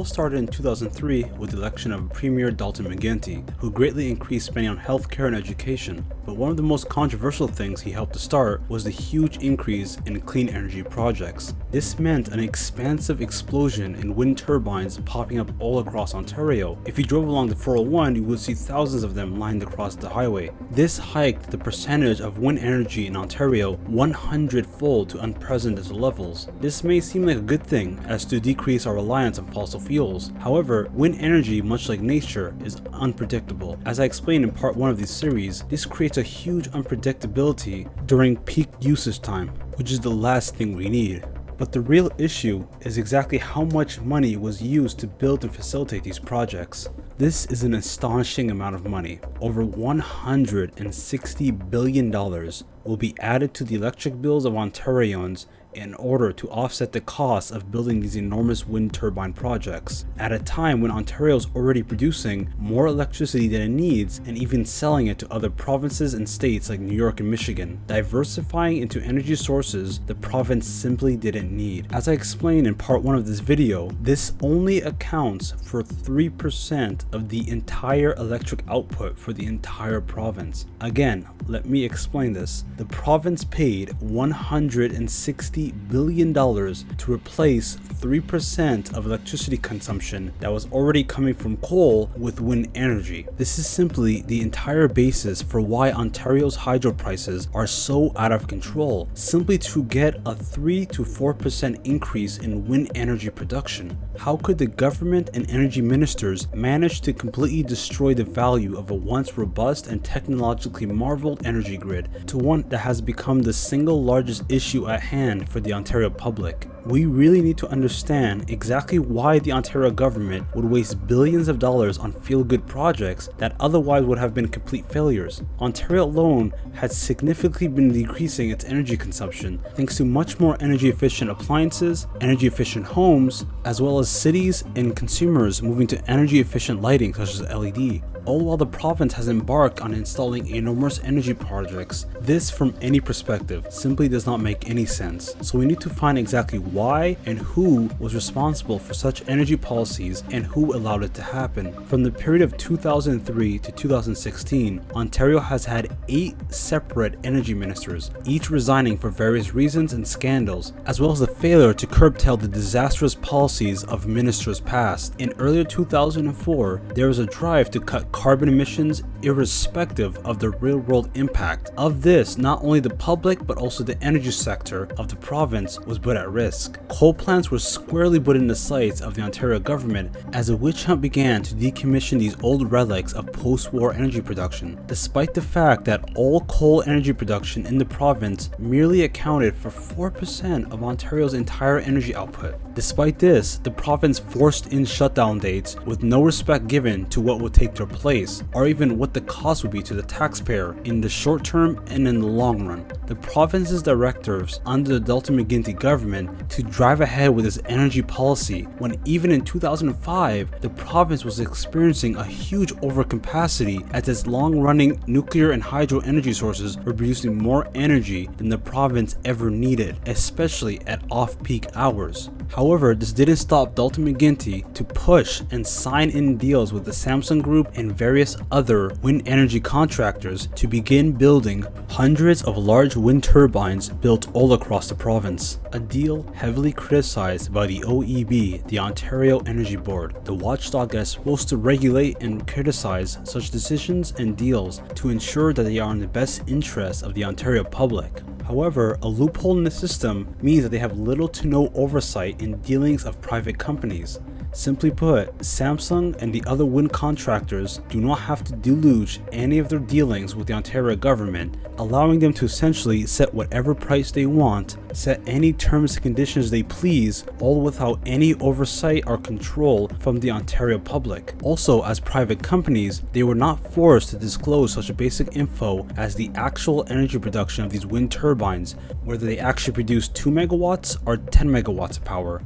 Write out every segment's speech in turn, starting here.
started in 2003 with the election of Premier Dalton McGuinty, who greatly increased spending on healthcare and education. But one of the most controversial things he helped to start was the huge increase in clean energy projects. This meant an expansive explosion in wind turbines popping up all across Ontario. If you drove along the 401, you would see thousands of them lined across the highway. This hiked the percentage of wind energy in Ontario 100-fold to unprecedented levels. This may seem like a good thing, as to decrease our reliance on fossil fuels. However, wind energy, much like nature, is unpredictable. As I explained in part 1 of this series, this creates a huge unpredictability during peak usage time, which is the last thing we need. But the real issue is exactly how much money was used to build and facilitate these projects. This is an astonishing amount of money. Over $160 billion will be added to the electric bills of Ontarians in order to offset the cost of building these enormous wind turbine projects, at a time when Ontario is already producing more electricity than it needs and even selling it to other provinces and states like New York and Michigan, diversifying into energy sources the province simply didn't need. As I explained in part 1 of this video, this only accounts for 3% of the entire electric output for the entire province. Again, let me explain this. The province paid $160 billion to replace 3% of electricity consumption that was already coming from coal with wind energy. This is simply the entire basis for why Ontario's hydro prices are so out of control, simply to get a 3 to 4% increase in wind energy production. How could the government and energy ministers manage to completely destroy the value of a once robust and technologically marveled energy grid to one that has become the single largest issue at hand for the Ontario public? We really need to understand exactly why the Ontario government would waste billions of dollars on feel-good projects that otherwise would have been complete failures. Ontario alone has significantly been decreasing its energy consumption thanks to much more energy efficient appliances, energy efficient homes, as well as cities and consumers moving to energy efficient lighting such as LED. All while the province has embarked on installing enormous energy projects. This, from any perspective, simply does not make any sense. So we need to find exactly why and who was responsible for such energy policies and who allowed it to happen. From the period of 2003 to 2016, Ontario has had 8 separate energy ministers, each resigning for various reasons and scandals, as well as the failure to curtail the disastrous policies of ministers past. In earlier 2004, there was a drive to cut carbon emissions irrespective of the real-world impact. Of this, not only the public but also the energy sector of the province was put at risk. Coal plants were squarely put in the sights of the Ontario government as a witch hunt began to decommission these old relics of post-war energy production, despite the fact that all coal energy production in the province merely accounted for 4% of Ontario's entire energy output. Despite this, the province forced in shutdown dates with no respect given to what would take their place, or even what the cost would be to the taxpayer in the short term and in the long run. The province's directors under the Dalton McGuinty government to drive ahead with its energy policy when even in 2005 the province was experiencing a huge overcapacity as its long-running nuclear and hydro energy sources were producing more energy than the province ever needed, especially at off-peak hours. However, this didn't stop Dalton McGuinty to push and sign in deals with the Samsung Group and various other wind energy contractors to begin building hundreds of large wind turbines built all across the province. A deal heavily criticized by the OEB, the Ontario Energy Board, the watchdog that is supposed to regulate and criticize such decisions and deals to ensure that they are in the best interest of the Ontario public. However, a loophole in the system means that they have little to no oversight in dealings of private companies. Simply put, Samsung and the other wind contractors do not have to deluge any of their dealings with the Ontario government, allowing them to essentially set whatever price they want, set any terms and conditions they please, all without any oversight or control from the Ontario public. Also, as private companies, they were not forced to disclose such a basic info as the actual energy production of these wind turbines, whether they actually produce 2 megawatts or 10 megawatts of power.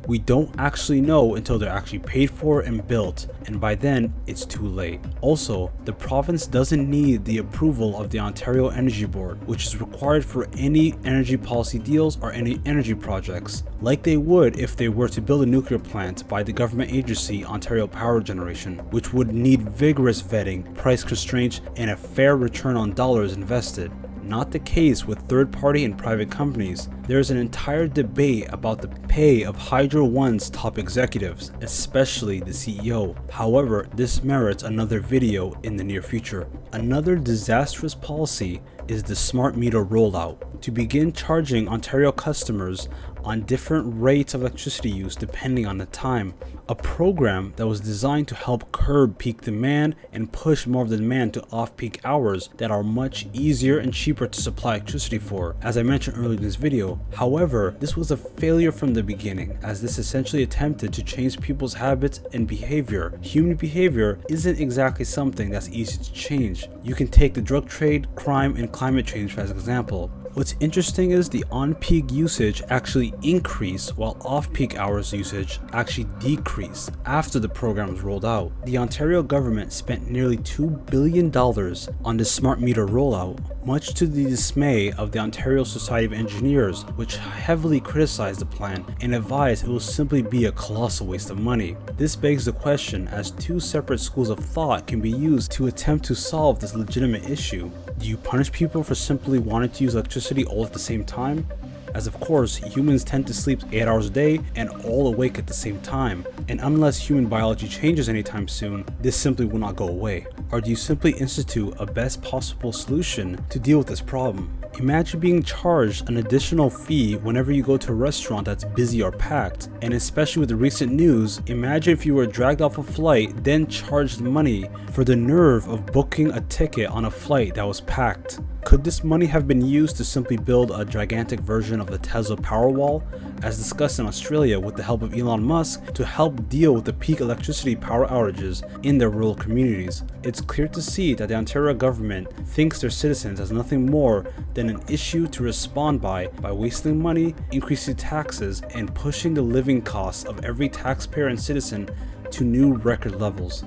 We don't actually know until they're actually paid for and built, and by then it's too late. Also, the province doesn't need the approval of the Ontario Energy Board, which is required for any energy policy deals or any energy projects, like they would if they were to build a nuclear plant by the government agency Ontario Power Generation, which would need vigorous vetting, price constraints, and a fair return on dollars invested. Not the case with third-party and private companies. There is an entire debate about the pay of Hydro One's top executives, especially the CEO. However, this merits another video in the near future. Another disastrous policy is the smart meter rollout, to begin charging Ontario customers on different rates of electricity use depending on the time. A program that was designed to help curb peak demand and push more of the demand to off-peak hours that are much easier and cheaper to supply electricity for, as I mentioned earlier in this video. However, this was a failure from the beginning, as this essentially attempted to change people's habits and behavior. Human behavior isn't exactly something that's easy to change. You can take the drug trade, crime, and climate change as an example. What's interesting is the on-peak usage actually increased while off-peak hours usage actually decreased after the program was rolled out. The Ontario government spent nearly $2 billion on the smart meter rollout, much to the dismay of the Ontario Society of Engineers, which heavily criticized the plan and advised it will simply be a colossal waste of money. This begs the question, as two separate schools of thought can be used to attempt to solve this legitimate issue. Do you punish people for simply wanting to use electricity all at the same time? As of course, humans tend to sleep 8 hours a day and all awake at the same time, and unless human biology changes anytime soon, this simply will not go away. Or do you simply institute a best possible solution to deal with this problem? Imagine being charged an additional fee whenever you go to a restaurant that's busy or packed, and especially with the recent news, imagine if you were dragged off a flight then charged money for the nerve of booking a ticket on a flight that was packed. Could this money have been used to simply build a gigantic version of the Tesla Powerwall, as discussed in Australia with the help of Elon Musk, to help deal with the peak electricity power outages in their rural communities? It's clear to see that the Ontario government thinks their citizens as nothing more than an issue to respond by wasting money, increasing taxes, and pushing the living costs of every taxpayer and citizen to new record levels.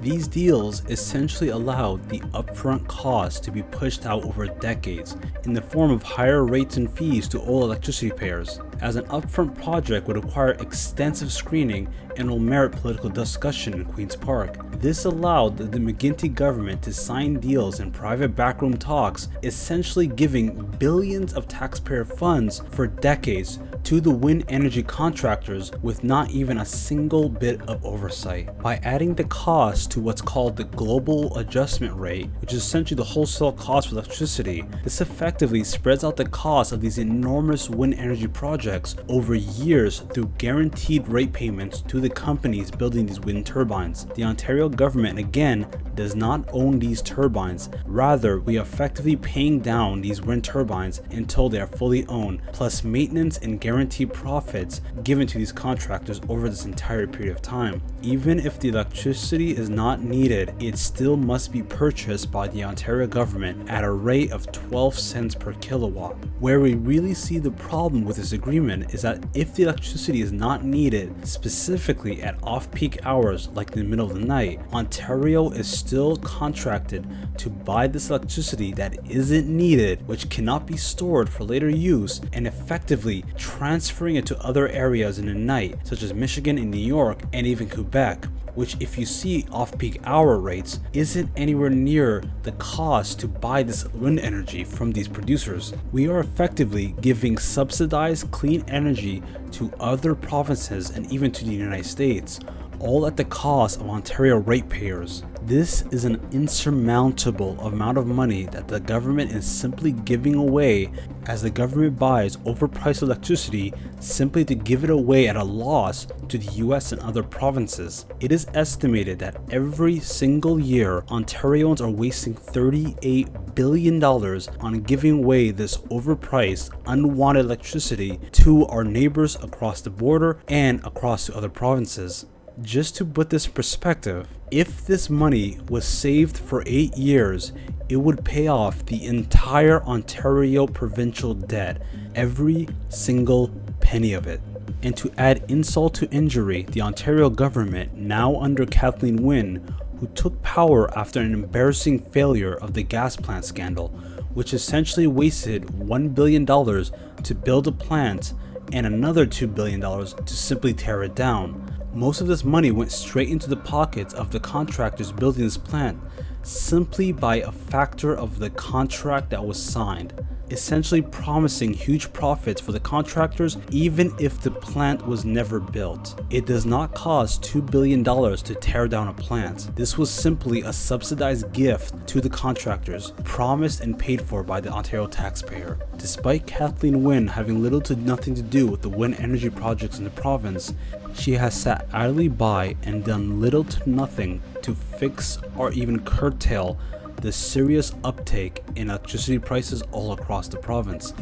These deals essentially allowed the upfront cost to be pushed out over decades in the form of higher rates and fees to all electricity payers, as an upfront project would require extensive screening and will merit political discussion in Queen's Park. This allowed the McGuinty government to sign deals in private backroom talks, essentially giving billions of taxpayer funds for decades to the wind energy contractors with not even a single bit of oversight. By adding the cost to what's called the global adjustment rate, which is essentially the wholesale cost for electricity, this effectively spreads out the cost of these enormous wind energy projects over years through guaranteed rate payments to the companies building these wind turbines. The Ontario government again does not own these turbines, rather we are effectively paying down these wind turbines until they are fully owned, plus maintenance and guaranteed profits given to these contractors over this entire period of time. Even if the electricity is not needed, it still must be purchased by the Ontario government at a rate of 12 cents per kilowatt. Where we really see the problem with this agreement is that if the electricity is not needed, specifically at off-peak hours like in the middle of the night, Ontario is still contracted to buy this electricity that isn't needed, which cannot be stored for later use, and effectively transferring it to other areas in the night, such as Michigan and New York and even Quebec, which, if you see off-peak hour rates, isn't anywhere near the cost to buy this wind energy from these producers. We are effectively giving subsidized clean energy to other provinces and even to the United States, all at the cost of Ontario ratepayers. This is an insurmountable amount of money that the government is simply giving away, as the government buys overpriced electricity simply to give it away at a loss to the US and other provinces. It is estimated that every single year, Ontarians are wasting $38 billion on giving away this overpriced, unwanted electricity to our neighbors across the border and across to other provinces. Just to put this in perspective, if this money was saved for 8 years, it would pay off the entire Ontario provincial debt, every single penny of it. And to add insult to injury, the Ontario government, now under Kathleen Wynne, who took power after an embarrassing failure of the gas plant scandal, which essentially wasted $1 billion to build a plant and another $2 billion to simply tear it down. Most of this money went straight into the pockets of the contractors building this plant, simply by a factor of the contract that was signed, essentially promising huge profits for the contractors even if the plant was never built. It does not cost $2 billion to tear down a plant. This was simply a subsidized gift to the contractors, promised and paid for by the Ontario taxpayer. Despite Kathleen Wynne having little to nothing to do with the wind energy projects in the province, she has sat idly by and done little to nothing to fix or even curtail the serious uptake in electricity prices all across the province.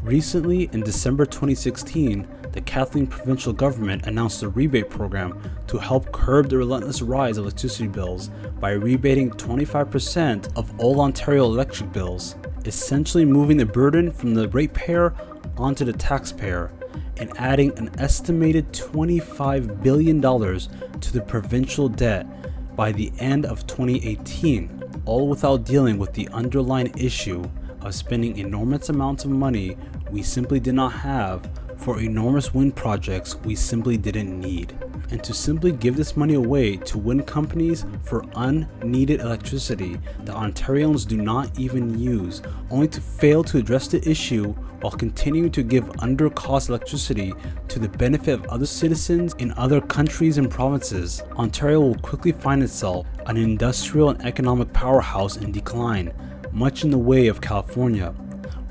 Recently, in December 2016, the Kathleen provincial government announced a rebate program to help curb the relentless rise of electricity bills by rebating 25% of all Ontario electric bills, essentially moving the burden from the ratepayer onto the taxpayer, and adding an estimated $25 billion to the provincial debt by the end of 2018, all without dealing with the underlying issue of spending enormous amounts of money we simply did not have for enormous wind projects we simply didn't need. And to simply give this money away to wind companies for unneeded electricity that Ontarians do not even use, only to fail to address the issue while continuing to give under-cost electricity to the benefit of other citizens in other countries and provinces, Ontario will quickly find itself an industrial and economic powerhouse in decline, much in the way of California,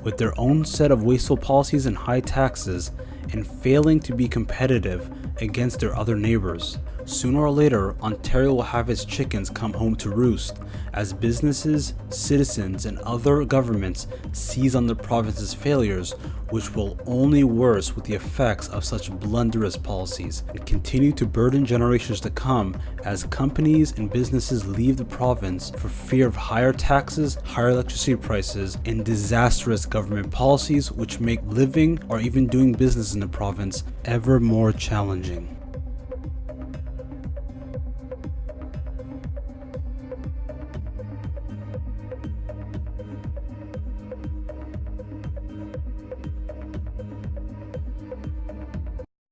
with their own set of wasteful policies and high taxes, and failing to be competitive against their other neighbors. Sooner or later, Ontario will have its chickens come home to roost as businesses, citizens, and other governments seize on the province's failures, which will only worse with the effects of such blunderous policies and continue to burden generations to come as companies and businesses leave the province for fear of higher taxes, higher electricity prices, and disastrous government policies which make living or even doing business in the province ever more challenging.